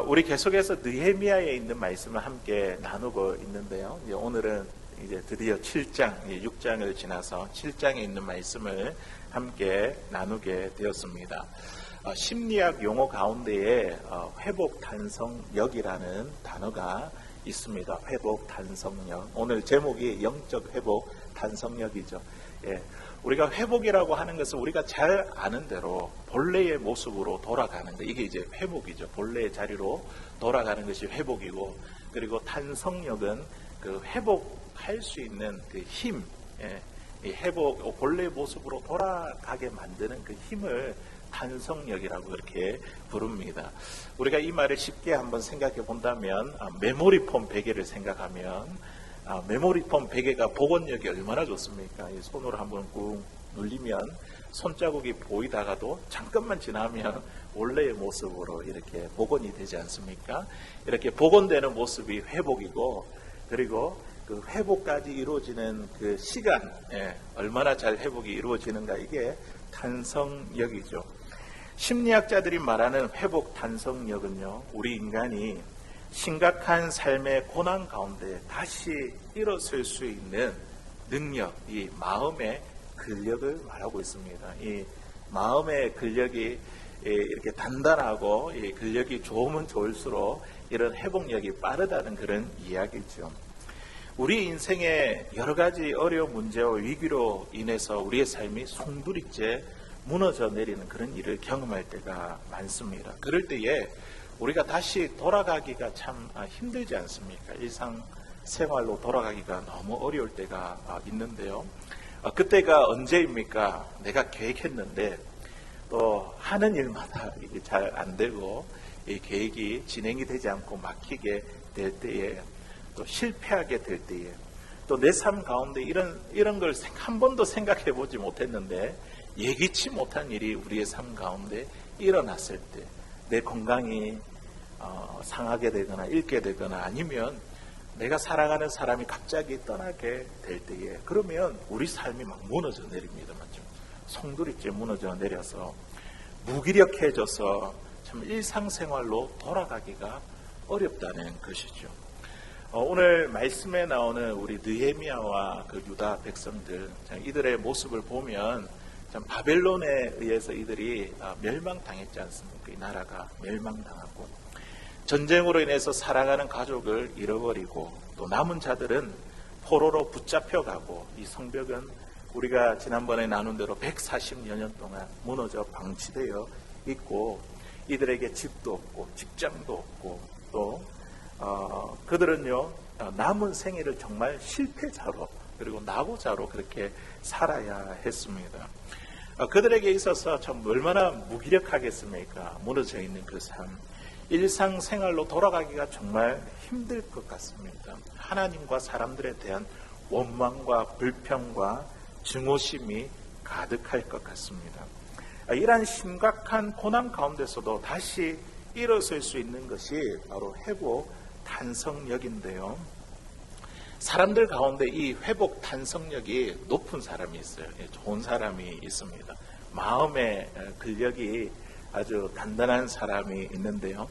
우리 계속해서 느헤미야에 있는 말씀을 함께 나누고 있는데요. 이제 오늘은 이제 드디어 7장, 6장을 지나서 7장에 있는 말씀을 함께 나누게 되었습니다. 심리학 용어 가운데에 회복 탄성력이라는 단어가 있습니다. 회복 탄성력. 오늘 제목이 영적 회복 탄성력이죠. 우리가 회복이라고 하는 것은 우리가 잘 아는 대로 본래의 모습으로 돌아가는 것, 이게 이제 회복이죠. 본래의 자리로 돌아가는 것이 회복이고, 그리고 탄성력은 그 회복할 수 있는 그 힘, 이 회복, 본래의 모습으로 돌아가게 만드는 그 힘을 탄성력이라고 그렇게 부릅니다. 우리가 이 말을 쉽게 한번 생각해 본다면, 메모리폼 베개를 생각하면, 메모리폼 베개가 복원력이 얼마나 좋습니까? 이 손으로 한번 꾹 눌리면 손자국이 보이다가도 잠깐만 지나면 원래의 모습으로 이렇게 복원이 되지 않습니까? 이렇게 복원되는 모습이 회복이고, 그리고 그 회복까지 이루어지는 그 시간, 얼마나 잘 회복이 이루어지는가, 이게 탄성력이죠. 심리학자들이 말하는 회복 탄성력은요, 우리 인간이 심각한 삶의 고난 가운데 다시 일어설 수 있는 능력, 이 마음의 근력을 말하고 있습니다. 이 마음의 근력이 이렇게 단단하고 이 근력이 좋으면 좋을수록 이런 회복력이 빠르다는 그런 이야기죠. 우리 인생의 여러 가지 어려운 문제와 위기로 인해서 우리의 삶이 송두리째 무너져 내리는 그런 일을 경험할 때가 많습니다. 그럴 때에 우리가 다시 돌아가기가 참 힘들지 않습니까? 일상생활로 돌아가기가 너무 어려울 때가 있는데요. 그때가 언제입니까? 내가 계획했는데 또 하는 일마다 이게 잘 안 되고 이 계획이 진행이 되지 않고 막히게 될 때에, 또 실패하게 될 때에, 또 내 삶 가운데 이런 걸 한 번도 생각해 보지 못했는데 예기치 못한 일이 우리의 삶 가운데 일어났을 때, 내 건강이 상하게 되거나 잃게 되거나, 아니면 내가 사랑하는 사람이 갑자기 떠나게 될 때에, 그러면 우리 삶이 막 무너져 내립니다. 맞죠? 송두리째 무너져 내려서 무기력해져서 참 일상생활로 돌아가기가 어렵다는 것이죠. 오늘 말씀에 나오는 우리 느헤미야와 그 유다 백성들, 이들의 모습을 보면 참 바벨론에 의해서 이들이 멸망당했지 않습니까? 이 나라가 멸망당하고 전쟁으로 인해서 사랑하는 가족을 잃어버리고, 또 남은 자들은 포로로 붙잡혀가고, 이 성벽은 우리가 지난번에 나눈 대로 140여 년 동안 무너져 방치되어 있고, 이들에게 집도 없고 직장도 없고, 또 그들은요 남은 생애를 정말 실패자로, 그리고 낙오자로 그렇게 살아야 했습니다. 그들에게 있어서 참 얼마나 무기력하겠습니까? 무너져 있는 그 삶, 일상생활로 돌아가기가 정말 힘들 것 같습니다. 하나님과 사람들에 대한 원망과 불평과 증오심이 가득할 것 같습니다. 이러한 심각한 고난 가운데서도 다시 일어설 수 있는 것이 바로 회복 탄성력인데요. 사람들 가운데 이 회복 탄성력이 높은 사람이 있어요. 좋은 사람이 있습니다. 마음의 근력이 아주 단단한 사람이 있는데요.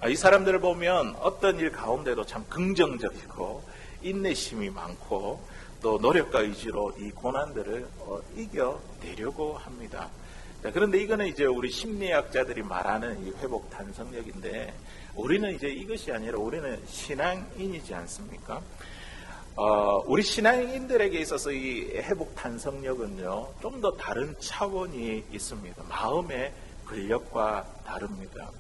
이 사람들을 보면 어떤 일 가운데도 참 긍정적이고 인내심이 많고, 또 노력과 의지로 이 고난들을 이겨내려고 합니다. 그런데 이거는 이제 우리 심리학자들이 말하는 이 회복 탄성력인데, 우리는 이제 이것이 아니라 우리는 신앙인이지 않습니까? 우리 신앙인들에게 있어서 이 회복 탄성력은요, 좀 더 다른 차원이 있습니다. 마음의 근력과 다릅니다.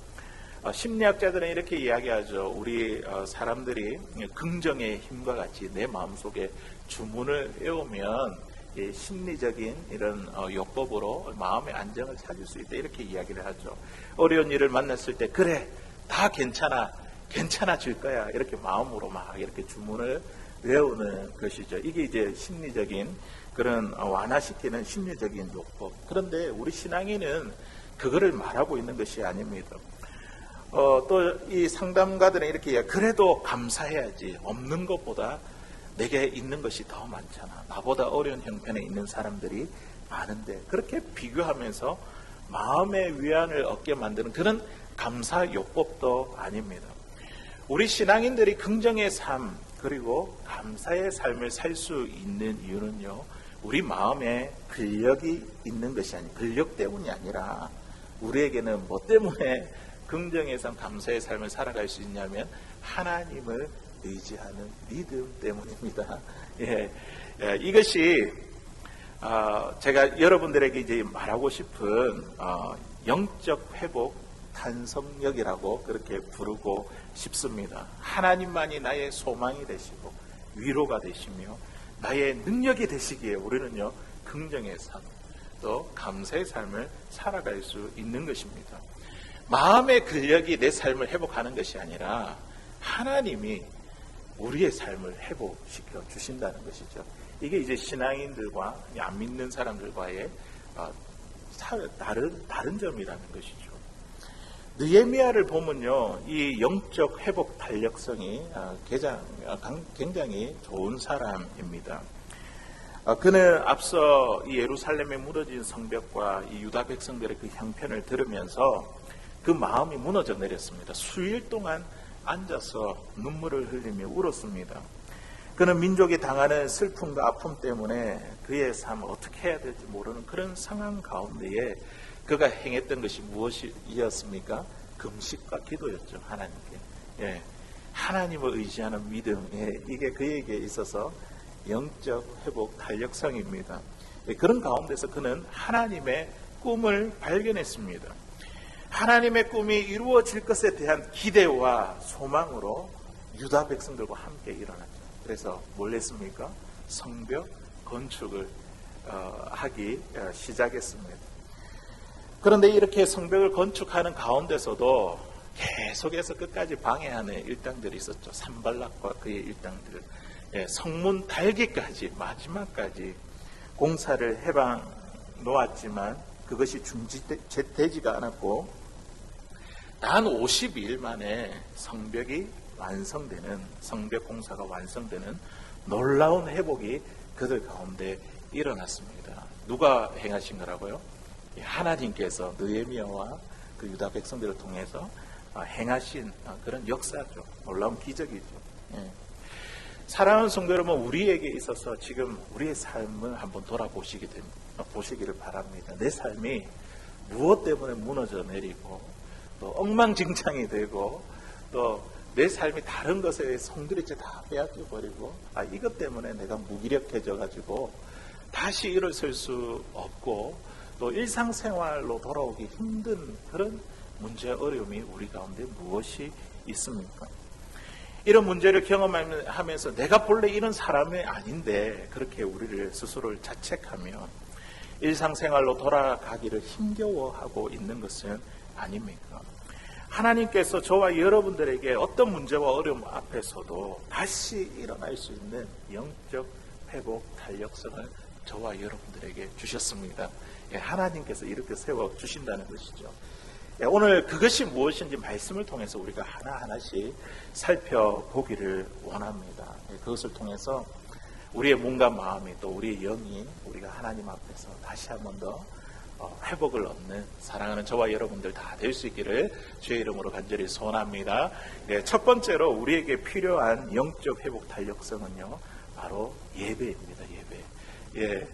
심리학자들은 이렇게 이야기하죠. 우리 사람들이 긍정의 힘과 같이 내 마음속에 주문을 외우면 심리적인 이런 요법으로 마음의 안정을 찾을 수 있다, 이렇게 이야기를 하죠. 어려운 일을 만났을 때 그래, 다 괜찮아질 거야, 이렇게 마음으로 막 이렇게 주문을 외우는 것이죠. 이게 이제 심리적인 그런 완화시키는 심리적인 요법. 그런데 우리 신앙인은 그거를 말하고 있는 것이 아닙니다. 또 이 상담가들은 이렇게 이야기해요. 그래도 감사해야지. 없는 것보다 내게 있는 것이 더 많잖아. 나보다 어려운 형편에 있는 사람들이 많은데, 그렇게 비교하면서 마음의 위안을 얻게 만드는 그런 감사요법도 아닙니다. 우리 신앙인들이 긍정의 삶 그리고 감사의 삶을 살 수 있는 이유는요, 우리 마음에 근력이 있는 것이 아니에요. 근력 때문이 아니라 우리에게는 뭐 때문에 긍정의 삶, 감사의 삶을 살아갈 수 있냐면 하나님을 의지하는 믿음 때문입니다. 이것이 제가 여러분들에게 이제 말하고 싶은 영적 회복 탄성력이라고 그렇게 부르고 싶습니다. 하나님만이 나의 소망이 되시고 위로가 되시며 나의 능력이 되시기에 우리는요, 긍정의 삶, 또 감사의 삶을 살아갈 수 있는 것입니다. 마음의 근력이 내 삶을 회복하는 것이 아니라 하나님이 우리의 삶을 회복시켜 주신다는 것이죠. 이게 이제 신앙인들과 안 믿는 사람들과의 다른 점이라는 것이죠. 느헤미야를 보면요, 이 영적 회복 탄력성이 굉장히 좋은 사람입니다. 그는 앞서 이 예루살렘에 무너진 성벽과 이 유다 백성들의 그 형편을 들으면서 그 마음이 무너져 내렸습니다. 수일 동안 앉아서 눈물을 흘리며 울었습니다. 그는 민족이 당하는 슬픔과 아픔 때문에 그의 삶을 어떻게 해야 될지 모르는 그런 상황 가운데에 그가 행했던 것이 무엇이었습니까? 금식과 기도였죠. 하나님께. 하나님을 의지하는 믿음, 이게 그에게 있어서 영적 회복 탄력성입니다. 그런 가운데서 그는 하나님의 꿈을 발견했습니다. 하나님의 꿈이 이루어질 것에 대한 기대와 소망으로 유다 백성들과 함께 일어났죠. 그래서 뭘 했습니까? 성벽 건축을 하기 시작했습니다. 그런데 이렇게 성벽을 건축하는 가운데서도 계속해서 끝까지 방해하는 일당들이 있었죠. 산발락과 그의 일당들. 성문 달기까지 마지막까지 공사를 해방 놓았지만 그것이 중지되지가 않았고 단 52일 만에 성벽이 완성되는, 성벽 공사가 완성되는 놀라운 회복이 그들 가운데 일어났습니다. 누가 행하신 거라고요? 하나님께서 느헤미야와 그 유다 백성들을 통해서 행하신 그런 역사죠. 놀라운 기적이죠. 사랑하는 성도 여러분, 우리에게 있어서 지금 우리의 삶을 한번 보시기를 바랍니다. 내 삶이 무엇 때문에 무너져 내리고 또 엉망진창이 되고 또 내 삶이 다른 것에 성들이째 다 빼앗겨 버리고 이것 때문에 내가 무기력해져 가지고 다시 일어설 수 없고 또 일상생활로 돌아오기 힘든 그런 문제 어려움이 우리 가운데 무엇이 있습니까? 이런 문제를 경험하면서 내가 본래 이런 사람이 아닌데 그렇게 우리를 스스로를 자책하며 일상생활로 돌아가기를 힘겨워하고 있는 것은 아닙니까? 하나님께서 저와 여러분들에게 어떤 문제와 어려움 앞에서도 다시 일어날 수 있는 영적 회복 탄력성을 저와 여러분들에게 주셨습니다. 하나님께서 이렇게 세워주신다는 것이죠. 오늘 그것이 무엇인지 말씀을 통해서 우리가 하나하나씩 살펴보기를 원합니다. 그것을 통해서 우리의 몸과 마음이 또 우리의 영이 우리가 하나님 앞에서 다시 한 번 더 회복을 얻는 사랑하는 저와 여러분들 다 될 수 있기를 주의 이름으로 간절히 소원합니다. 첫 번째로 우리에게 필요한 영적 회복 탄력성은요, 바로 예배입니다. 예배.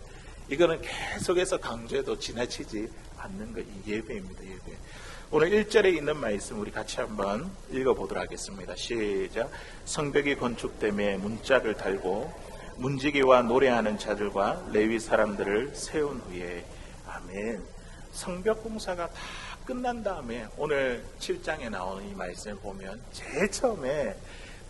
이거는 계속해서 강조해도 지나치지 않는 것, 이 예배입니다. 예배. 오늘 1절에 있는 말씀 우리 같이 한번 읽어보도록 하겠습니다. 시작. 성벽이 건축됨에 문짝을 달고 문지기와 노래하는 자들과 레위 사람들을 세운 후에 아멘. 성벽 공사가 다 끝난 다음에 오늘 7장에 나오는 이 말씀을 보면 제일 처음에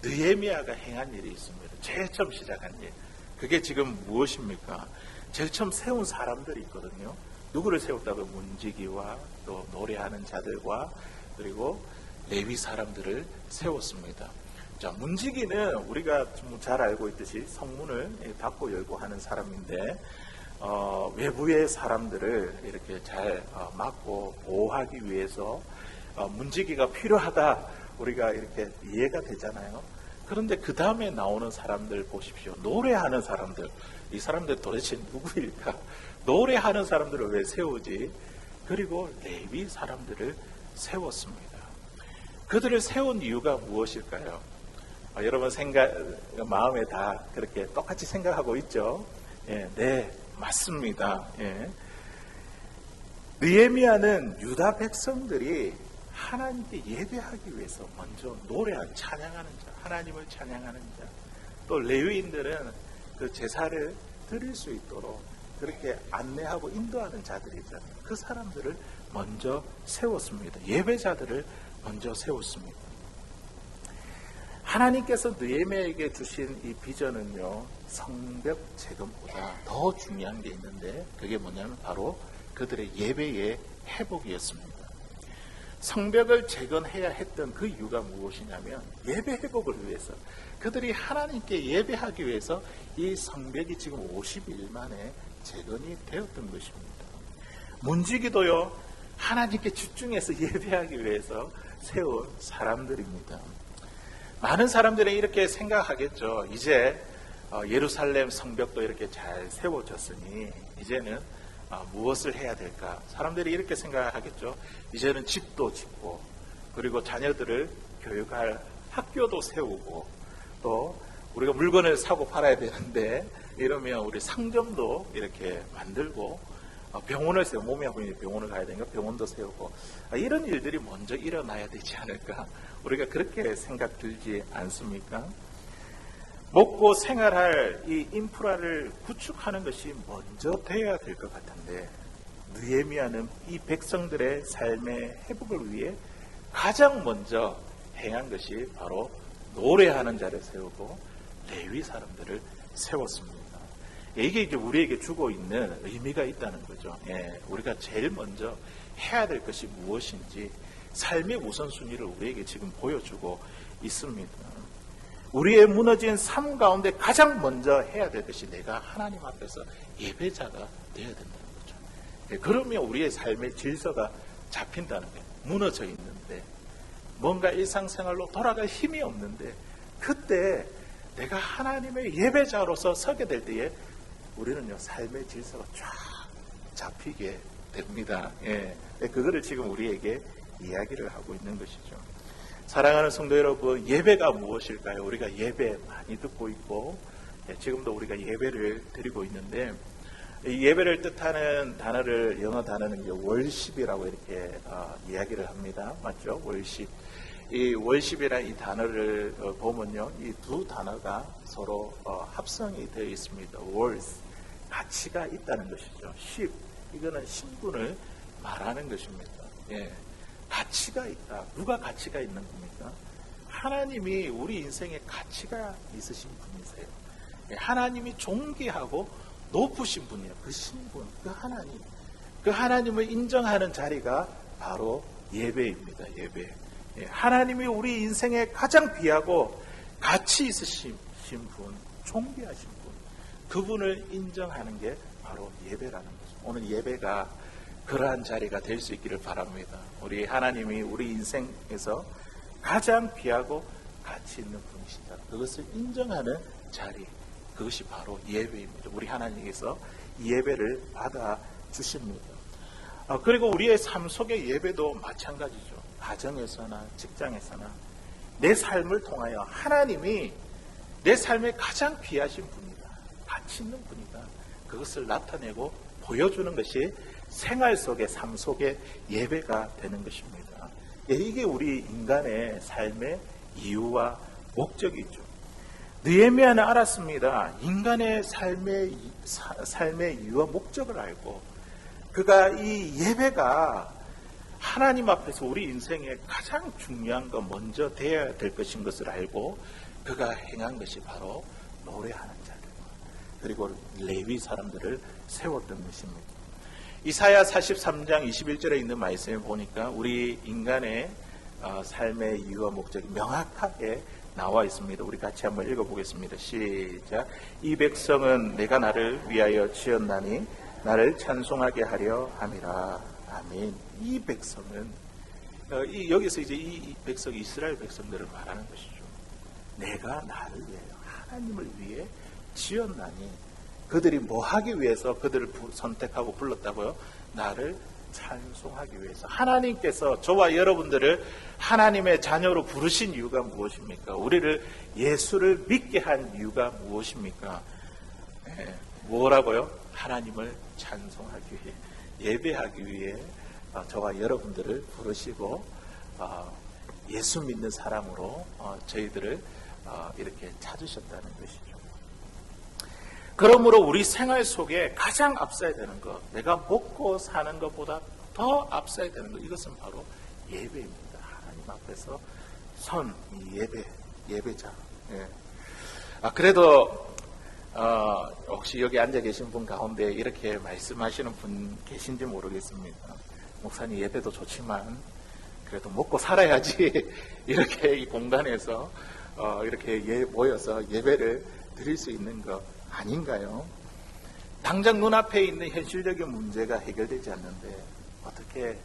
느헤미야가 행한 일이 있습니다. 제일 처음 시작한 일. 그게 지금 무엇입니까? 제일 처음 세운 사람들이 있거든요. 누구를 세웠다고? 문지기와 또 노래하는 자들과 그리고 레위 사람들을 세웠습니다. 자, 문지기는 우리가 잘 알고 있듯이 성문을 닫고 열고 하는 사람인데 외부의 사람들을 이렇게 잘 막고 보호하기 위해서 문지기가 필요하다 우리가 이렇게 이해가 되잖아요. 그런데 그 다음에 나오는 사람들 보십시오. 노래하는 사람들. 이 사람들 도대체 누구일까? 노래하는 사람들을 왜 세우지? 그리고 레위 사람들을 세웠습니다. 그들을 세운 이유가 무엇일까요? 여러분 마음에 다 그렇게 똑같이 생각하고 있죠? 네, 맞습니다. 느헤미야는 유다 백성들이 하나님께 예배하기 위해서 먼저 찬양하는 자, 하나님을 찬양하는 자, 또 레위인들은 그 제사를 드릴 수 있도록 그렇게 안내하고 인도하는 자들이죠. 그 사람들을 먼저 세웠습니다. 예배자들을 먼저 세웠습니다. 하나님께서 느헤미야에게 주신 이 비전은요, 성벽 재건보다 더 중요한 게 있는데, 그게 뭐냐면 바로 그들의 예배의 회복이었습니다. 성벽을 재건해야 했던 그 이유가 무엇이냐면 예배 회복을 위해서, 그들이 하나님께 예배하기 위해서 이 성벽이 지금 50일 만에 재건이 되었던 것입니다. 문지기도요, 하나님께 집중해서 예배하기 위해서 세운 사람들입니다. 많은 사람들이 이렇게 생각하겠죠. 이제 예루살렘 성벽도 이렇게 잘 세워졌으니 이제는 무엇을 해야 될까? 사람들이 이렇게 생각하겠죠. 이제는 집도 짓고, 그리고 자녀들을 교육할 학교도 세우고, 또 우리가 물건을 사고 팔아야 되는데 이러면 우리 상점도 이렇게 만들고, 병원을 세우고, 몸이 아프니 병원을 가야 되니까 병원도 세우고, 이런 일들이 먼저 일어나야 되지 않을까? 우리가 그렇게 생각 들지 않습니까? 먹고 생활할 이 인프라를 구축하는 것이 먼저 되어야 될 것 같은데, 느헤미야는 이 백성들의 삶의 회복을 위해 가장 먼저 행한 것이 바로 노래하는 자를 세우고 레위 사람들을 세웠습니다. 이게 이제 우리에게 주고 있는 의미가 있다는 거죠. 우리가 제일 먼저 해야 될 것이 무엇인지 삶의 우선순위를 우리에게 지금 보여주고 있습니다. 우리의 무너진 삶 가운데 가장 먼저 해야 될 것이 내가 하나님 앞에서 예배자가 되어야 된다는 거죠. 그러면 우리의 삶의 질서가 잡힌다는 거예요. 무너져 있는데, 뭔가 일상생활로 돌아갈 힘이 없는데, 그때 내가 하나님의 예배자로서 서게 될 때에 우리는요, 삶의 질서가 쫙 잡히게 됩니다. 그거를 지금 우리에게 이야기를 하고 있는 것이죠. 사랑하는 성도 여러분, 예배가 무엇일까요? 우리가 예배 많이 듣고 있고, 지금도 우리가 예배를 드리고 있는데, 이 예배를 뜻하는 단어를, 영어 단어는 이제 월십이라고 이렇게 이야기를 합니다. 맞죠? 월십. 이 월십이라는 이 단어를 보면요, 이 두 단어가 서로 합성이 되어 있습니다. 월스, 가치가 있다는 것이죠. 십, 이거는 신분을 말하는 것입니다. 가치가 있다. 누가 가치가 있는 겁니까? 하나님이 우리 인생에 가치가 있으신 분이세요. 하나님이 존귀하고 높으신 분이에요. 그 신분, 그 하나님. 그 하나님을 인정하는 자리가 바로 예배입니다. 예배. 하나님이 우리 인생에 가장 귀하고 가치 있으신 분, 존귀하신 분, 그분을 인정하는 게 바로 예배라는 거죠. 오늘 예배가 그러한 자리가 될 수 있기를 바랍니다. 우리 하나님이 우리 인생에서 가장 귀하고 가치 있는 분이시다. 그것을 인정하는 자리, 그것이 바로 예배입니다. 우리 하나님께서 예배를 받아 주십니다. 그리고 우리의 삶 속의 예배도 마찬가지죠. 가정에서나 직장에서나 내 삶을 통하여 하나님이 내 삶에 가장 귀하신 분이다, 가치 있는 분이다, 그것을 나타내고 보여주는 것이 생활 속의, 삶 속의 예배가 되는 것입니다. 이게 우리 인간의 삶의 이유와 목적이죠. 느헤미야는 알았습니다. 인간의 삶의 이유와 목적을 알고, 그가 이 예배가 하나님 앞에서 우리 인생에 가장 중요한 거 먼저 되어야 될 것인 것을 알고 그가 행한 것이 바로 노래하는 자들, 그리고 레위 사람들을 세웠던 것입니다. 이사야 43장 21절에 있는 말씀을 보니까 우리 인간의 삶의 이유와 목적이 명확하게 나와 있습니다. 우리 같이 한번 읽어보겠습니다. 시작. 이 백성은 내가 나를 위하여 지었나니 나를 찬송하게 하려 함이라. 아멘. 이 백성은 여기서 이제 이 백성, 이스라엘 백성들을 말하는 것이죠. 내가 나를 위하여, 하나님을 위해 지었나니, 그들이 뭐 하기 위해서 그들을 선택하고 불렀다고요? 나를 찬송하기 위해서. 하나님께서 저와 여러분들을 하나님의 자녀로 부르신 이유가 무엇입니까? 우리를 예수를 믿게 한 이유가 무엇입니까? 뭐라고요? 하나님을 찬송하기 위해, 예배하기 위해 저와 여러분들을 부르시고 예수 믿는 사람으로 저희들을 이렇게 찾으셨다는 것이죠. 그러므로 우리 생활 속에 가장 앞서야 되는 것, 내가 먹고 사는 것보다 더 앞서야 되는 것, 이것은 바로 예배입니다. 하나님 앞에서 예배자. 예. 그래도 혹시 여기 앉아 계신 분 가운데 이렇게 말씀하시는 분 계신지 모르겠습니다. 목사님, 예배도 좋지만 그래도 먹고 살아야지 이렇게 이 공간에서 이렇게 모여서 예배를 드릴 수 있는 것 아닌가요? 당장 눈앞에 있는 현실적인 문제가 해결되지 않는데 어떻게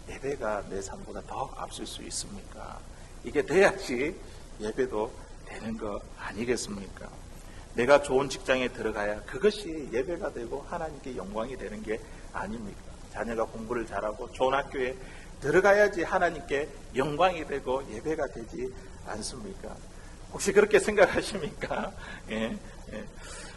예배가 내 삶보다 더 앞설 수 있습니까? 이게 돼야지 예배도 되는 거 아니겠습니까? 내가 좋은 직장에 들어가야 그것이 예배가 되고 하나님께 영광이 되는 게 아닙니까? 자녀가 공부를 잘하고 좋은 학교에 들어가야지 하나님께 영광이 되고 예배가 되지 않습니까? 혹시 그렇게 생각하십니까? 예.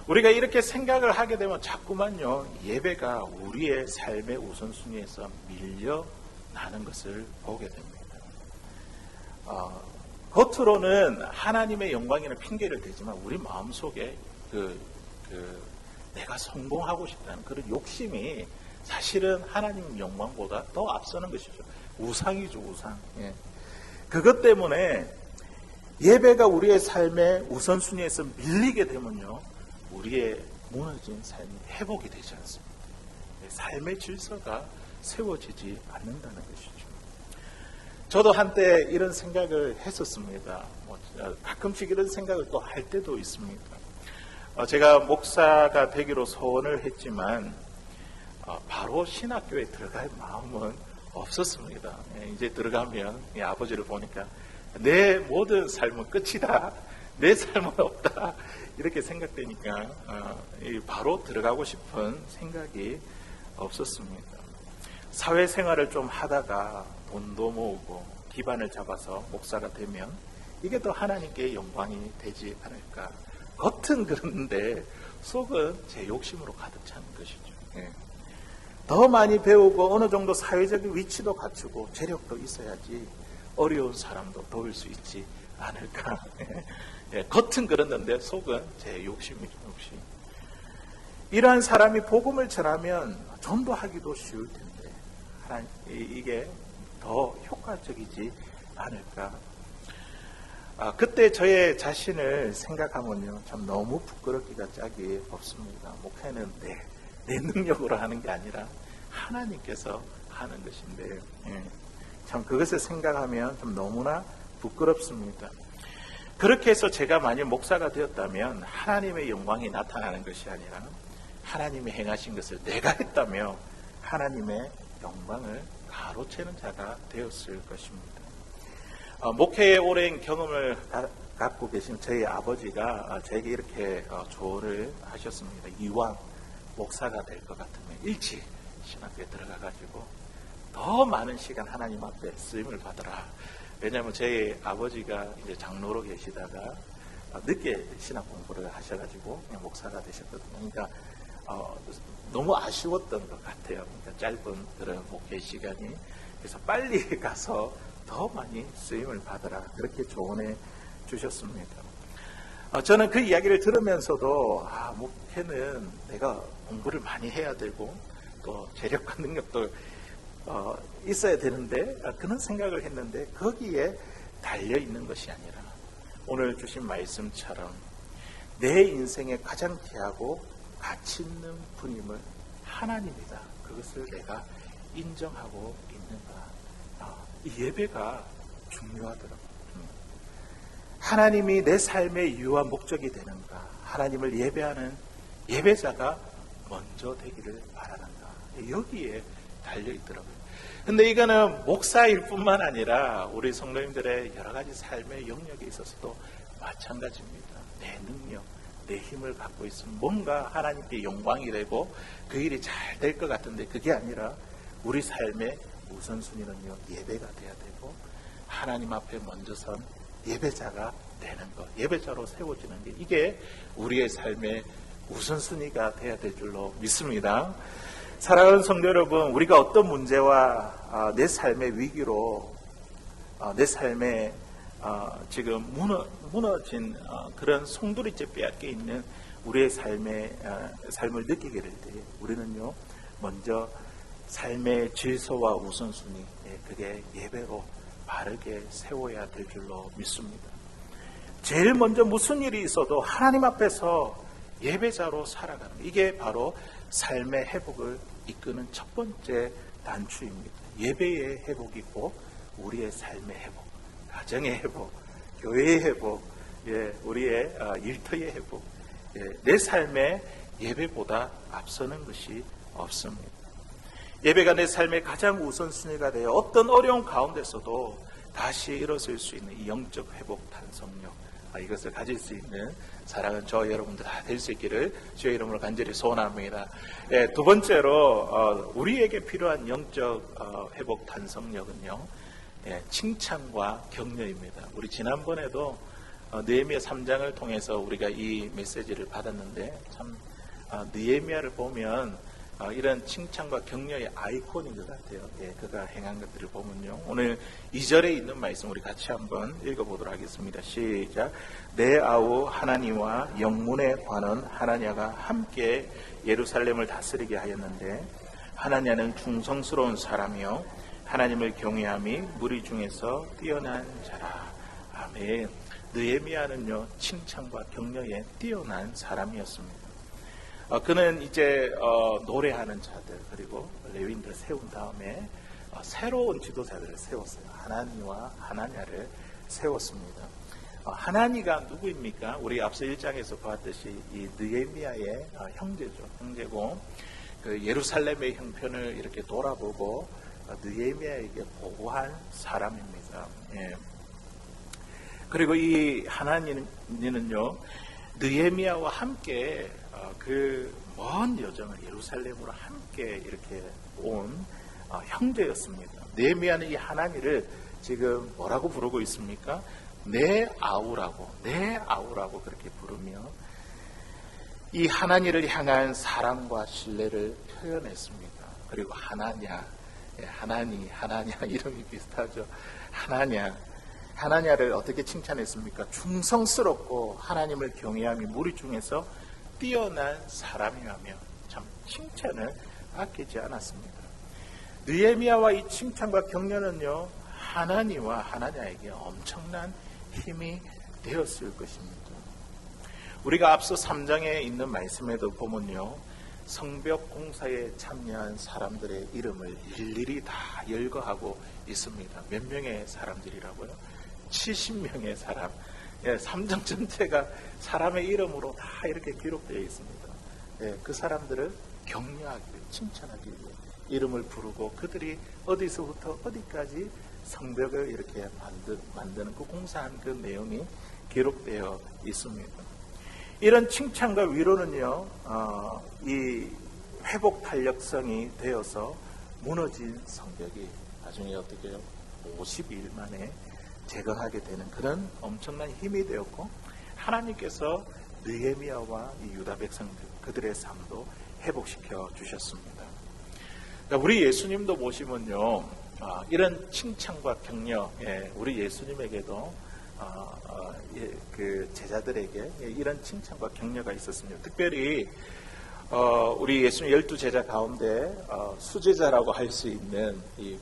우리가 이렇게 생각을 하게 되면 자꾸만요, 예배가 우리의 삶의 우선순위에서 밀려나는 것을 보게 됩니다. 겉으로는 하나님의 영광이라는 핑계를 대지만 우리 마음속에 내가 성공하고 싶다는 그런 욕심이 사실은 하나님 영광보다 더 앞서는 것이죠. 우상이죠, 우상. 예. 그것 때문에 예배가 우리의 삶의 우선순위에서 밀리게 되면요, 우리의 무너진 삶이 회복이 되지 않습니다. 삶의 질서가 세워지지 않는다는 것이죠. 저도 한때 이런 생각을 했었습니다. 가끔씩 이런 생각을 또 할 때도 있습니다. 제가 목사가 되기로 소원을 했지만 바로 신학교에 들어갈 마음은 없었습니다. 이제 들어가면 아버지를 보니까 내 모든 삶은 끝이다, 내 삶은 없다, 이렇게 생각되니까 바로 들어가고 싶은 생각이 없었습니다. 사회생활을 좀 하다가 돈도 모으고 기반을 잡아서 목사가 되면 이게 더 하나님께 영광이 되지 않을까. 겉은 그런데 속은 제 욕심으로 가득 찬 것이죠. 더 많이 배우고 어느 정도 사회적인 위치도 갖추고 재력도 있어야지 어려운 사람도 도울 수 있지 않을까. 겉은 그랬는데 속은 제 욕심이죠, 욕심. 이러한 사람이 복음을 전하면 전도하기도 쉬울 텐데 이게 더 효과적이지 않을까. 그때 저의 자신을 생각하면요, 참 너무 부끄럽기가 짝이 없습니다. 목회는 내 능력으로 하는 게 아니라 하나님께서 하는 것인데, 참 그것을 생각하면 좀 너무나 부끄럽습니다. 그렇게 해서 제가 만약 목사가 되었다면 하나님의 영광이 나타나는 것이 아니라 하나님이 행하신 것을 내가 했다며 하나님의 영광을 가로채는 자가 되었을 것입니다. 목회에 오랜 경험을 갖고 계신 저희 아버지가 저에게 이렇게 조언을 하셨습니다. 이왕 목사가 될 것 같으면 일찍 신학교에 들어가가지고 더 많은 시간 하나님 앞에 쓰임을 받으라. 왜냐하면 저희 아버지가 이제 장로로 계시다가 늦게 신학 공부를 하셔가지고 목사가 되셨거든요. 그러니까 너무 아쉬웠던 것 같아요. 그러니까 짧은 그런 목회 시간이. 그래서 빨리 가서 더 많이 쓰임을 받으라, 그렇게 조언해 주셨습니다. 저는 그 이야기를 들으면서도 목회는 내가 공부를 많이 해야 되고 또 재력과 능력도 있어야 되는데 그런 생각을 했는데 거기에 달려있는 것이 아니라 오늘 주신 말씀처럼 내 인생에 가장 귀하고 가치 있는 분임을 하나님이다, 그것을 내가 인정하고 있는가. 이 예배가 중요하더라고요. 하나님이 내 삶의 이유와 목적이 되는가, 하나님을 예배하는 예배자가 먼저 되기를 바라는가, 여기에 달려있더라고요. 근데 이거는 목사일 뿐만 아니라 우리 성도님들의 여러 가지 삶의 영역에 있어서도 마찬가지입니다. 내 능력, 내 힘을 갖고 있으면 뭔가 하나님께 영광이 되고 그 일이 잘 될 것 같은데 그게 아니라 우리 삶의 우선순위는요, 예배가 돼야 되고 하나님 앞에 먼저 선 예배자가 되는 것, 예배자로 세워지는 게 이게 우리의 삶의 우선순위가 돼야 될 줄로 믿습니다. 사랑하는 성도 여러분, 우리가 어떤 문제와 내 삶의 위기로 내 삶에 지금 무너진 그런 송두리째 빼앗겨 있는 우리의 삶을 느끼게 될 때 우리는요, 먼저 삶의 질서와 우선순위, 그게 예배로 바르게 세워야 될 줄로 믿습니다. 제일 먼저 무슨 일이 있어도 하나님 앞에서 예배자로 살아가는, 이게 바로 삶의 회복을 이끄는 첫 번째 단추입니다. 예배의 회복이고 우리의 삶의 회복, 가정의 회복, 교회의 회복, 우리의 일터의 회복, 내 삶의 예배보다 앞서는 것이 없습니다. 예배가 내 삶의 가장 우선순위가 되어 어떤 어려운 가운데서도 다시 일어설 수 있는 이 영적 회복 탄성력, 이것을 가질 수 있는 사랑하는 저와 여러분들 다 될 수 있기를 주의 이름으로 간절히 소원합니다. 두 번째로 우리에게 필요한 영적 회복 탄성력은요, 칭찬과 격려입니다. 우리 지난번에도 느헤미야 3장을 통해서 우리가 이 메시지를 받았는데, 참 느헤미야를 보면 이런 칭찬과 격려의 아이콘인 것 같아요. 그가 행한 것들을 보면요, 오늘 2절에 있는 말씀 우리 같이 한번 읽어보도록 하겠습니다. 시작. 내 아우 하나니와 영문의 관원 하나냐가 함께 예루살렘을 다스리게 하였는데, 하나냐는 충성스러운 사람이요 하나님을 경외함이 무리 중에서 뛰어난 자라. 아멘. 느헤미야는요, 칭찬과 격려에 뛰어난 사람이었습니다. 그는 이제 노래하는 자들 그리고 레위인들을 세운 다음에 새로운 지도자들을 세웠어요. 하나니와 하나냐를 세웠습니다. 하나니가 누구입니까? 우리 앞서 1장에서 보았듯이 이 느헤미야의 형제고, 그 예루살렘의 형편을 이렇게 돌아보고 느헤미야에게 보고한 사람입니다. 그리고 이 하나니는요, 느헤미야와 함께 그 먼 여정을 예루살렘으로 함께 이렇게 온 형제였습니다. 느헤미야는 이 하나니를 지금 뭐라고 부르고 있습니까? 내 아우라고 그렇게 부르며 이 하나니를 향한 사랑과 신뢰를 표현했습니다. 그리고 하나냐 이름이 비슷하죠. 하나냐를 어떻게 칭찬했습니까? 충성스럽고 하나님을 경외함이 무리 중에서 뛰어난 사람이라며 참 칭찬을 아끼지 않았습니다. 느헤미야와 이 칭찬과 격려는요, 하나니와 하나냐에게 엄청난 힘이 되었을 것입니다. 우리가 앞서 3장에 있는 말씀에도 보면요, 성벽 공사에 참여한 사람들의 이름을 일일이 다 열거하고 있습니다. 몇 명의 사람들이라고요? 70명의 사람. 3장 전체가 사람의 이름으로 다 이렇게 기록되어 있습니다. 그 사람들을 격려하기 위해, 칭찬하기 위해 이름을 부르고 그들이 어디서부터 어디까지 성벽을 이렇게 만드는 그 공사한 그 내용이 기록되어 있습니다. 이런 칭찬과 위로는요, 이 회복 탄력성이 되어서 무너진 성벽이 나중에 어떻게 해요? 52일 만에 재건하게 되는 그런 엄청난 힘이 되었고, 하나님께서 느헤미야와 이 유다 백성들 그들의 삶도 회복시켜 주셨습니다. 우리 예수님도 보시면요, 이런 칭찬과 격려, 우리 예수님에게도 그 제자들에게 이런 칭찬과 격려가 있었습니다. 특별히 우리 예수님 12제자 가운데 수제자라고 할 수 있는 이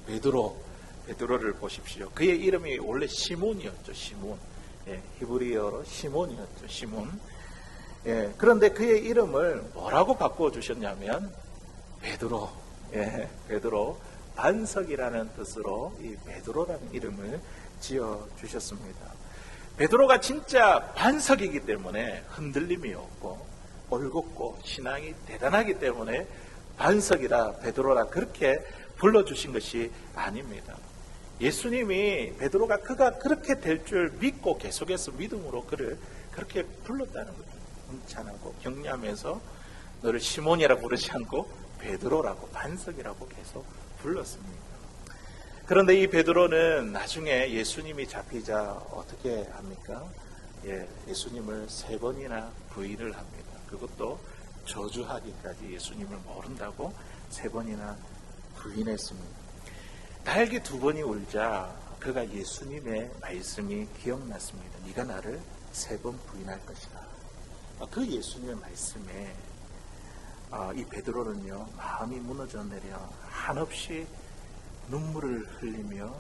베드로를 보십시오. 그의 이름이 원래 시몬이었죠. 시몬. 히브리어로 시몬이었죠. 시몬. 그런데 그의 이름을 뭐라고 바꾸어 주셨냐면 베드로. 베드로. 반석이라는 뜻으로 이 베드로라는 이름을 지어 주셨습니다. 베드로가 진짜 반석이기 때문에 흔들림이 없고 올곧고 신앙이 대단하기 때문에 반석이라 베드로라 그렇게 불러주신 것이 아닙니다. 예수님이 베드로가 그가 그렇게 될 줄 믿고 계속해서 믿음으로 그를 그렇게 불렀다는 거죠. 칭찬하고 격려하면서 너를 시몬이라 부르지 않고 베드로라고 반석이라고 계속 불렀습니다. 그런데 이 베드로는 나중에 예수님이 잡히자 어떻게 합니까? 예수님을 3번이나 부인을 합니다. 그것도 저주하기까지 예수님을 모른다고 3번이나 부인했습니다. 날개 2번이 울자 그가 예수님의 말씀이 기억났습니다. 네가 나를 3번 부인할 것이다. 그 예수님의 말씀에 이 베드로는요, 마음이 무너져 내려 한없이 눈물을 흘리며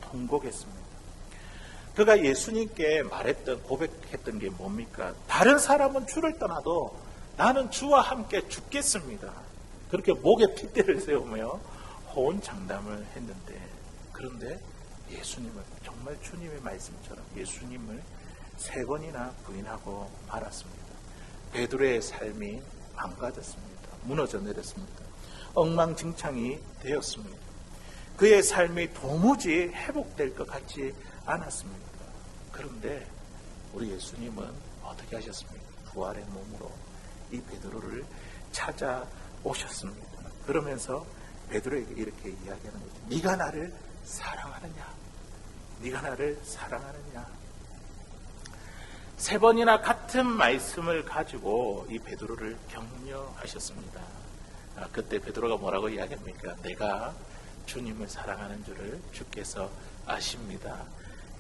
통곡했습니다. 그가 예수님께 말했던, 고백했던 게 뭡니까? 다른 사람은 주를 떠나도 나는 주와 함께 죽겠습니다. 그렇게 목에 핏대를 세우며 호언장담을 했는데, 그런데 예수님을, 정말 주님의 말씀처럼 예수님을 3번이나 부인하고 말았습니다. 베드로의 삶이 망가졌습니다. 무너져 내렸습니다. 엉망진창이 되었습니다. 그의 삶이 도무지 회복될 것 같지 않았습니다. 그런데 우리 예수님은 어떻게 하셨습니까? 부활의 몸으로 이 베드로를 찾아오셨습니다. 그러면서 베드로에게 이렇게 이야기하는 거죠. 네가 나를 사랑하느냐? 네가 나를 사랑하느냐? 3번이나 같은 말씀을 가지고 이 베드로를 격려하셨습니다. 그때 베드로가 뭐라고 이야기합니까? 내가 주님을 사랑하는 줄을 주께서 아십니다.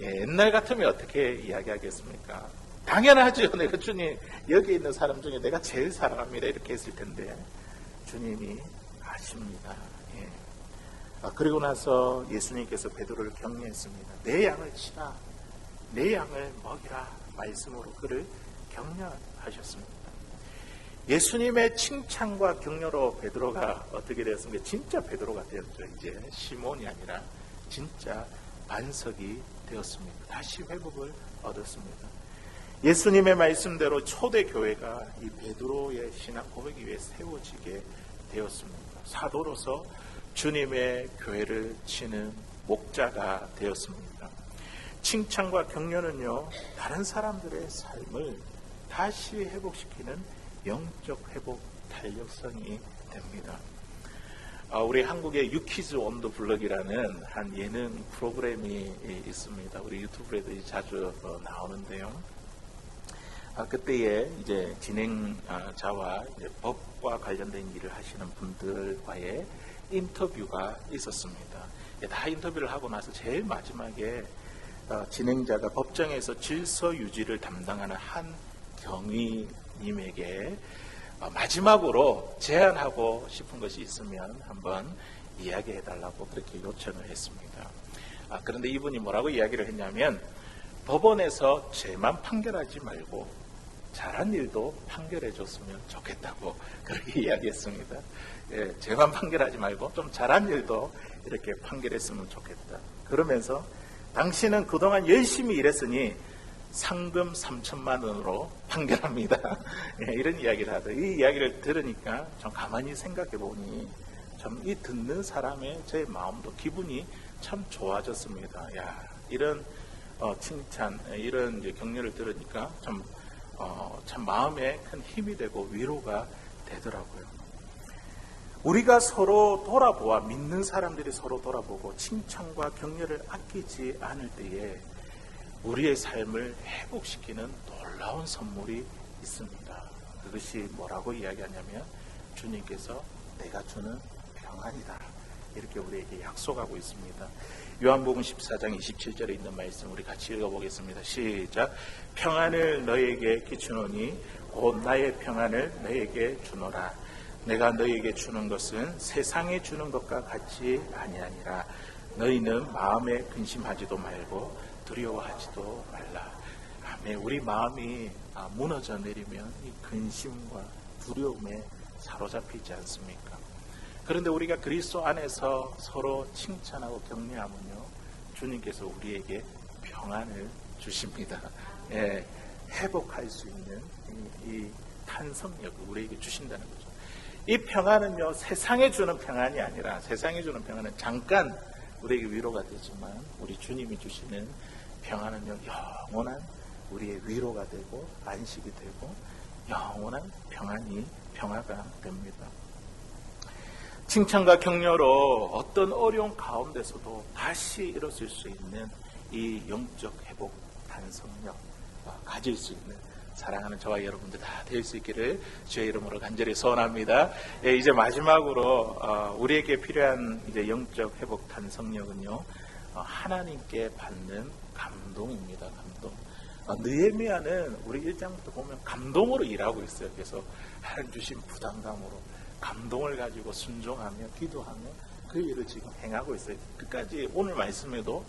옛날 같으면 어떻게 이야기하겠습니까? 당연하죠. 내가 주님, 여기 있는 사람 중에 내가 제일 사랑합니다. 이렇게 했을 텐데 주님이 아십니다. 그리고 나서 예수님께서 베드로를 격려했습니다. 내 양을 치라, 내 양을 먹이라 말씀으로 그를 격려하셨습니다. 예수님의 칭찬과 격려로 베드로가 어떻게 되었습니까? 진짜 베드로가 되었죠. 이제 시몬이 아니라 진짜 반석이 되었습니다. 다시 회복을 얻었습니다. 예수님의 말씀대로 초대교회가 이 베드로의 신앙 고백 위에 세워지게 되었습니다. 사도로서 주님의 교회를 치는 목자가 되었습니다. 칭찬과 격려는요, 다른 사람들의 삶을 다시 회복시키는 영적 회복 탄력성이 됩니다. 우리 한국의 유키즈 온 더 블럭이라는 한 예능 프로그램이 있습니다. 우리 유튜브에도 자주 나오는데요. 그때에 이제 진행자와 이제 법과 관련된 일을 하시는 분들과의 인터뷰가 있었습니다. 다 인터뷰를 하고 나서 제일 마지막에 진행자가 법정에서 질서 유지를 담당하는 한 경위님에게 마지막으로 제안하고 싶은 것이 있으면 한번 이야기해달라고 그렇게 요청을 했습니다. 그런데 이분이 뭐라고 이야기를 했냐면, 법원에서 죄만 판결하지 말고 잘한 일도 판결해 줬으면 좋겠다고 그렇게 이야기했습니다. 죄만 판결하지 말고 좀 잘한 일도 이렇게 판결했으면 좋겠다. 그러면서 당신은 그동안 열심히 일했으니 상금 3천만 원으로 판결합니다. 이런 이야기를 하더. 이 이야기를 들으니까 좀 가만히 생각해 보니 참 이 듣는 사람의 제 마음도 기분이 참 좋아졌습니다. 이런 칭찬, 이런 격려를 들으니까 참 마음에 큰 힘이 되고 위로가 되더라고요. 우리가 서로 돌아보아, 믿는 사람들이 서로 돌아보고 칭찬과 격려를 아끼지 않을 때에 우리의 삶을 회복시키는 놀라운 선물이 있습니다. 그것이 뭐라고 이야기하냐면, 주님께서 내가 주는 평안이다, 이렇게 우리에게 약속하고 있습니다. 요한복음 14장 27절에 있는 말씀 우리 같이 읽어보겠습니다. 시작. 평안을 너에게 끼치노니 곧 나의 평안을 너에게 주노라. 내가 너에게 주는 것은 세상에 주는 것과 같이 아니하니라. 너희는 마음에 근심하지도 말고 두려워하지도 말라. 아멘. 우리 마음이 무너져 내리면 이 근심과 두려움에 사로잡히지 않습니까? 그런데 우리가 그리스도 안에서 서로 칭찬하고 격려하면요, 주님께서 우리에게 평안을 주십니다. 회복할 수 있는 이 탄성력을 우리에게 주신다는 거죠. 이 평안은요, 세상에 주는 평안이 아니라, 세상에 주는 평안은 잠깐 우리에게 위로가 되지만, 우리 주님이 주시는 평안은요, 영원한 우리의 위로가 되고 안식이 되고 영원한 평화가 됩니다. 칭찬과 격려로 어떤 어려운 가운데서도 다시 일어설 수 있는 이 영적 회복 탄성력 가질 수 있는 사랑하는 저와 여러분들 다 될 수 있기를 주의 이름으로 간절히 소원합니다. 이제 마지막으로 우리에게 필요한 이제 영적 회복 탄성력은요, 하나님께 받는 감동입니다. 감동. 느헤미야는 우리 1장부터 보면 감동으로 일하고 있어요. 그래서 하나님 주신 부담감으로 감동을 가지고 순종하며 기도하며 그 일을 지금 행하고 있어요. 끝까지 오늘 말씀에도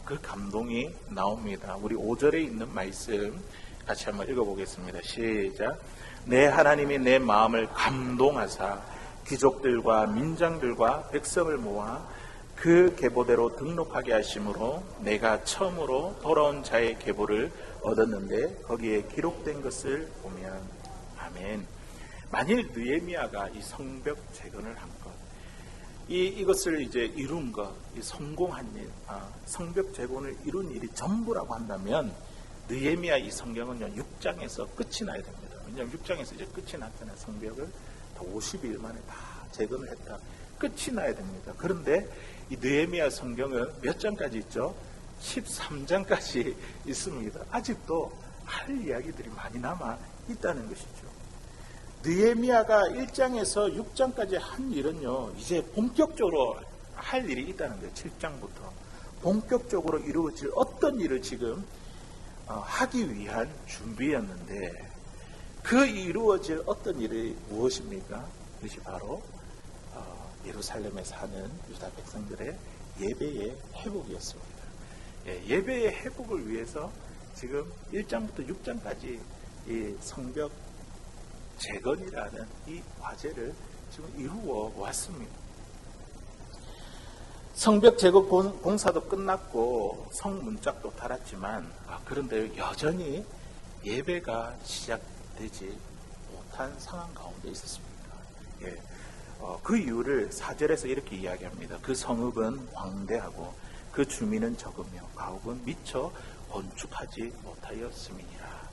그 감동이 나옵니다. 우리 5절에 있는 말씀 같이 한번 읽어보겠습니다. 시작. 내 하나님이 내 마음을 감동하사 귀족들과 민장들과 백성을 모아 그 계보대로 등록하게 하심으로 내가 처음으로 돌아온 자의 계보를 얻었는데 거기에 기록된 것을 보면 아멘. 만일 느헤미야가 이 성벽 재건을 한 것, 이것을 이제 이룬 것, 성공한 일, 성벽 재건을 이룬 일이 전부라고 한다면 느헤미야 이 성경은요 6장에서 끝이 나야 됩니다. 왜냐하면 6장에서 이제 끝이 났잖아요. 성벽을 다 50일 만에 다 재건을 했다. 끝이 나야 됩니다. 그런데 이 느헤미야 성경은 몇 장까지 있죠? 13장까지 있습니다. 아직도 할 이야기들이 많이 남아 있다는 것이죠. 느헤미야가 1장에서 6장까지 한 일은요, 이제 본격적으로 할 일이 있다는 거예요. 7장부터. 본격적으로 이루어질 어떤 일을 지금 하기 위한 준비였는데, 그 이루어질 어떤 일이 무엇입니까? 그것이 바로 예루살렘에 사는 유다 백성들의 예배의 회복이었습니다. 예배의 회복을 위해서 지금 1장부터 6장까지 이 성벽 재건이라는 이 과제를 지금 이루어 왔습니다. 성벽 재건 공사도 끝났고 성문짝도 달았지만 그런데 여전히 예배가 시작되지 못한 상황 가운데 있었습니다. 그 이유를 4절에서 이렇게 이야기합니다. 그 성읍은 광대하고 그 주민은 적으며 가옥은 미처 건축하지 못하였음이니라.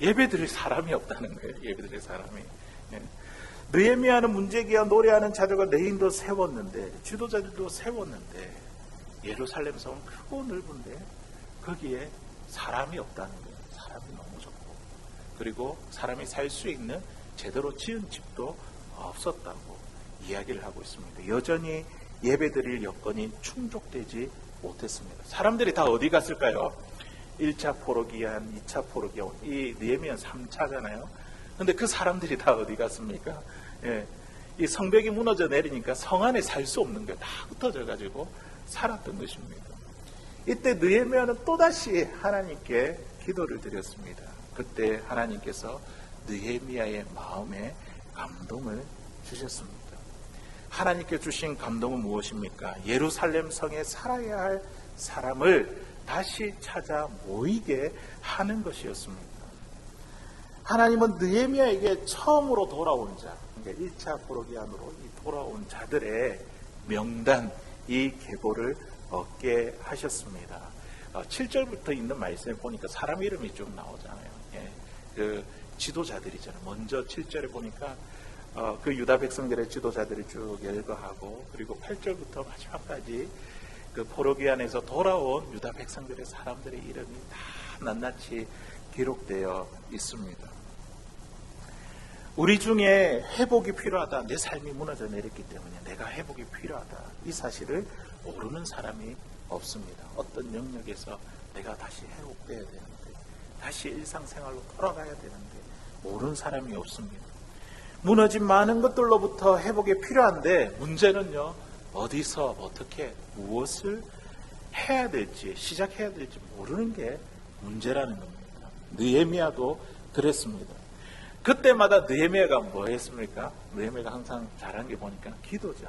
예배드릴 사람이 없다는 거예요. 예배드릴 사람이. 느헤미야는 문제기와 노래하는 자들과 레인도 세웠는데, 지도자들도 세웠는데, 예루살렘 성은 크고 넓은데 거기에 사람이 없다는 거예요. 사람이 너무 적고, 그리고 사람이 살 수 있는 제대로 지은 집도 없었다고 이야기를 하고 있습니다. 여전히 예배드릴 여건이 충족되지 못했습니다. 사람들이 다 어디 갔을까요? 1차 포로기한, 2차 포로기한, 이 느헤미야는 3차잖아요. 근데 그 사람들이 다 어디 갔습니까? 이 성벽이 무너져 내리니까 성 안에 살 수 없는 거예요. 다 흩어져 가지고 살았던 것입니다. 이때 느헤미야는 또다시 하나님께 기도를 드렸습니다. 그때 하나님께서 느헤미야의 마음에 감동을 주셨습니다. 하나님께 주신 감동은 무엇입니까? 예루살렘 성에 살아야 할 사람을 다시 찾아 모이게 하는 것이었습니다. 하나님은 느헤미야에게 처음으로 돌아온 자, 그러니까 1차 포로기한으로 돌아온 자들의 명단, 이 계보를 얻게 하셨습니다. 7절부터 있는 말씀에 보니까 사람 이름이 좀 나오잖아요. 그 지도자들이잖아요. 먼저 7절에 보니까 그 유다 백성들의 지도자들이 쭉 열거하고, 그리고 8절부터 마지막까지 그 포로기한에서 돌아온 유다 백성들의 사람들의 이름이 다 낱낱이 기록되어 있습니다. 우리 중에 회복이 필요하다, 내 삶이 무너져 내렸기 때문에 내가 회복이 필요하다, 이 사실을 모르는 사람이 없습니다. 어떤 영역에서 내가 다시 회복돼야 되는데, 다시 일상생활로 돌아가야 되는데 모르는 사람이 없습니다. 무너진 많은 것들로부터 회복이 필요한데, 문제는요, 어디서 어떻게 무엇을 해야 될지, 시작해야 될지 모르는 게 문제라는 겁니다. 느헤미야도 그랬습니다. 그때마다 느헤미야가 뭐 했습니까? 느헤미야가 항상 잘한 게 보니까 기도죠.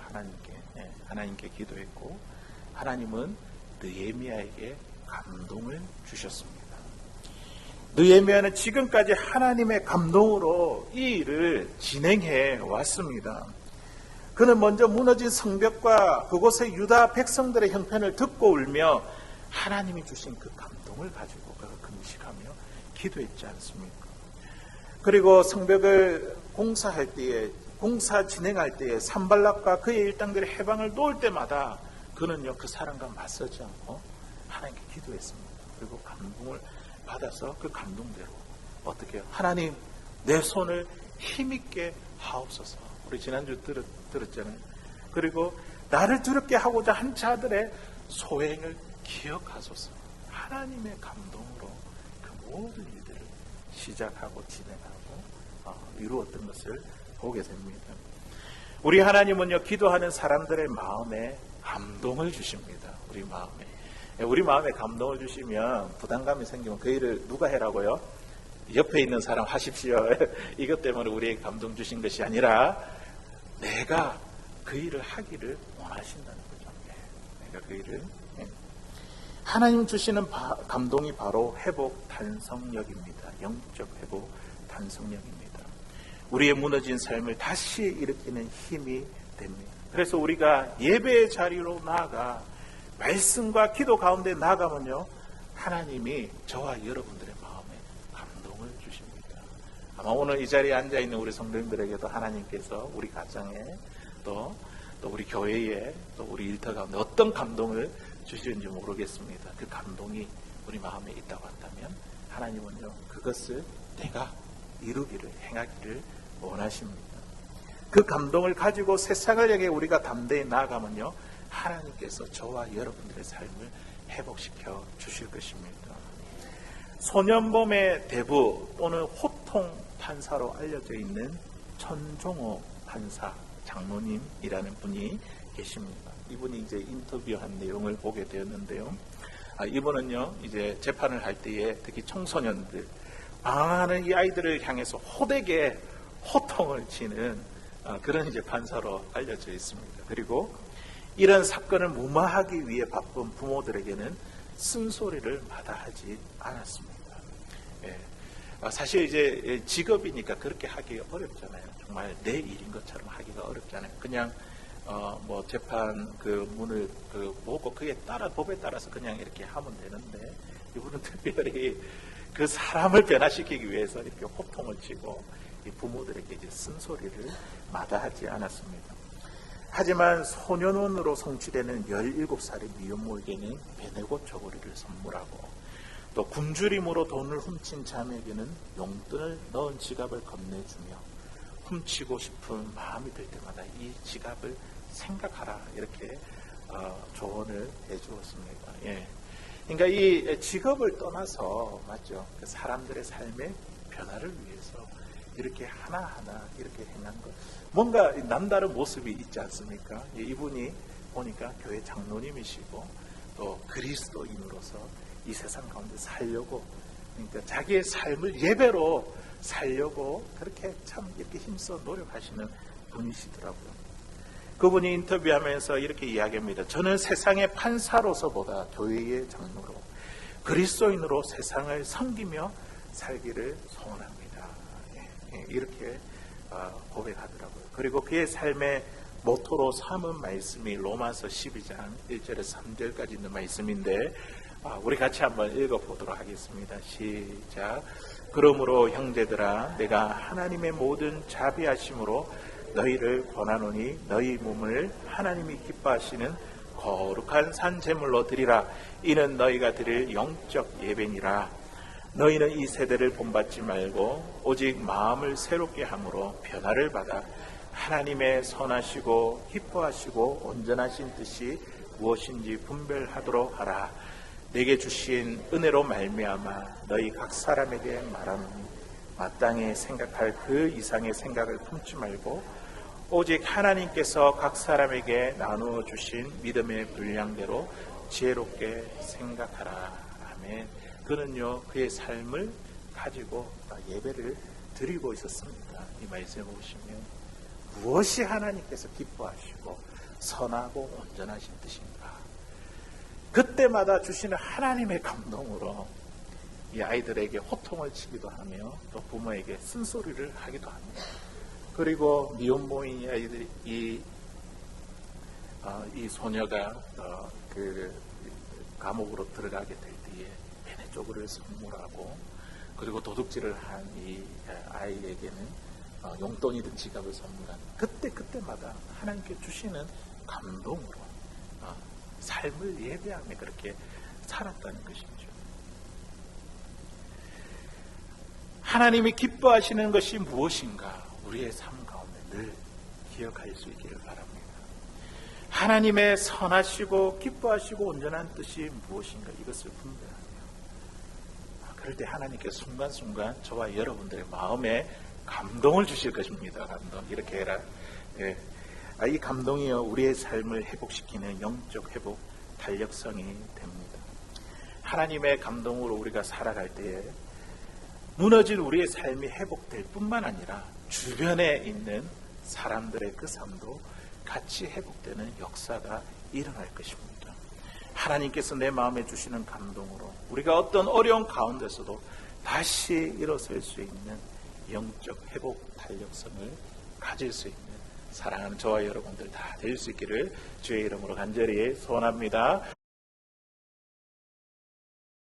하나님께 기도했고, 하나님은 느헤미야에게 감동을 주셨습니다. 느헤미야는 지금까지 하나님의 감동으로 이 일을 진행해 왔습니다. 그는 먼저 무너진 성벽과 그곳의 유다 백성들의 형편을 듣고 울며 하나님이 주신 그 감동을 가지고 그가 금식하며 기도했지 않습니까? 그리고 성벽을 공사할 때에 공사 진행할 때에 산발락과 그의 일당들의 해방을 놓을 때마다 그는요 그 사람과 맞서지 않고 하나님께 기도했습니다. 그리고 감동을 받아서 그 감동대로 어떻게 해요? 하나님 내 손을 힘있게 하옵소서. 우리 지난주 들었잖아요. 그리고 나를 두렵게 하고자 한 자들의 소행을 기억하소서. 하나님의 감동으로 그 모든 일들을 시작하고 진행하고 이루었던 것을 보게 됩니다. 우리 하나님은요 기도하는 사람들의 마음에 감동을 주십니다. 우리 마음에 감동을 주시면 부담감이 생기면 그 일을 누가 해라고요? 옆에 있는 사람 하십시오. 이것 때문에 우리에게 감동 주신 것이 아니라 내가 그 일을 하기를 원하신다는 거죠. 내가 그 일을. 하나님 주시는 감동이 바로 회복 단성력입니다. 영적 회복 단성력입니다. 우리의 무너진 삶을 다시 일으키는 힘이 됩니다. 그래서 우리가 예배의 자리로 나아가 말씀과 기도 가운데 나아가면요 하나님이 저와 여러분들의 마음에 감동을 주십니다. 아마 오늘 이 자리에 앉아있는 우리 성도님들에게도 하나님께서 우리 가정에 또 우리 교회에 또 우리 일터 가운데 어떤 감동을 주시는지 모르겠습니다. 그 감동이 우리 마음에 있다고 한다면 하나님은요 그것을 내가 이루기를 행하기를 원하십니다. 그 감동을 가지고 세상을 향해 우리가 담대히 나아가면요 하나님께서 저와 여러분들의 삶을 회복시켜 주실 것입니다. 소년범의 대부 또는 호통 판사로 알려져 있는 천종호 판사 장로님이라는 분이 계십니다. 이분이 이제 인터뷰한 내용을 보게 되었는데요. 이분은요 이제 재판을 할 때에 특히 청소년들 방황하는 이 아이들을 향해서 호되게 호통을 치는 그런 이제 판사로 알려져 있습니다. 그리고 이런 사건을 무마하기 위해 바쁜 부모들에게는 쓴소리를 마다하지 않았습니다. 사실 이제 직업이니까 그렇게 하기 어렵잖아요. 정말 내 일인 것처럼 하기가 어렵잖아요. 그냥 뭐 재판 그 문을 보고 그에 따라 법에 따라서 그냥 이렇게 하면 되는데 이분은 특별히 그 사람을 변화시키기 위해서 이렇게 호통을 치고 이 부모들에게 이제 쓴소리를 마다하지 않았습니다. 하지만 소년원으로 성취되는 17살의 미혼모에게는 베네고 저고리를 선물하고 또 굶주림으로 돈을 훔친 자매에게는 용돈을 넣은 지갑을 건네주며 훔치고 싶은 마음이 들 때마다 이 지갑을 생각하라 이렇게 조언을 해주었습니다. 그러니까 이 직업을 떠나서 맞죠? 그 사람들의 삶의 변화를 위해서 이렇게 하나하나 이렇게 행한 것 뭔가 남다른 모습이 있지 않습니까? 이분이 보니까 교회 장로님이시고 또 그리스도인으로서 이 세상 가운데 살려고 그러니까 자기의 삶을 예배로 살려고 그렇게 참 이렇게 힘써 노력하시는 분이시더라고요. 그분이 인터뷰하면서 이렇게 이야기합니다. 저는 세상의 판사로서보다 교회의 장로로 그리스도인으로 세상을 섬기며 살기를 소원합니다. 이렇게 고백하더라고요. 그리고 그의 삶의 모토로 삼은 말씀이 로마서 12장 1절에서 3절까지 있는 말씀인데 우리 같이 한번 읽어보도록 하겠습니다. 시작. 그러므로 형제들아 내가 하나님의 모든 자비하심으로 너희를 권하노니 너희 몸을 하나님이 기뻐하시는 거룩한 산 제물로 드리라. 이는 너희가 드릴 영적 예배니라. 너희는 이 세대를 본받지 말고 오직 마음을 새롭게 함으로 변화를 받아 하나님의 선하시고 기뻐하시고 온전하신 뜻이 무엇인지 분별하도록 하라. 내게 주신 은혜로 말미암아 너희 각 사람에게 말하노니 마땅히 생각할 그 이상의 생각을 품지 말고 오직 하나님께서 각 사람에게 나누어 주신 믿음의 분량대로 지혜롭게 생각하라. 아멘. 그는요 그의 삶을 가지고 예배를 드리고 있었습니다. 이 말씀을 보시면 무엇이 하나님께서 기뻐하시고 선하고 온전하신 뜻인가, 그때마다 주시는 하나님의 감동으로 이 아이들에게 호통을 치기도 하며 또 부모에게 쓴소리를 하기도 합니다. 그리고 미혼모인 이 아이들이 이 소녀가 그 감옥으로 들어가게 될 때에 베네 쪼그를 선물하고 그리고 도둑질을 한 이 아이에게는 용돈이든 지갑을 선물하는 그때마다 하나님께 주시는 감동으로 삶을 예배하며 그렇게 살았다는 것이죠. 하나님이 기뻐하시는 것이 무엇인가 우리의 삶 가운데 늘 기억할 수 있기를 바랍니다. 하나님의 선하시고 기뻐하시고 온전한 뜻이 무엇인가 이것을 분별하며 그럴 때 하나님께서 순간순간 저와 여러분들의 마음에 감동을 주실 것입니다. 감동. 이렇게 해라. 예. 이 감동이요 우리의 삶을 회복시키는 영적 회복 탄력성이 됩니다. 하나님의 감동으로 우리가 살아갈 때에 무너진 우리의 삶이 회복될 뿐만 아니라 주변에 있는 사람들의 그 삶도 같이 회복되는 역사가 일어날 것입니다. 하나님께서 내 마음에 주시는 감동으로 우리가 어떤 어려운 가운데서도 다시 일어설 수 있는 영적 회복 탄력성을 가질 수 있는 사랑하는 저와 여러분들 다 될 수 있기를 주의 이름으로 간절히 소원합니다.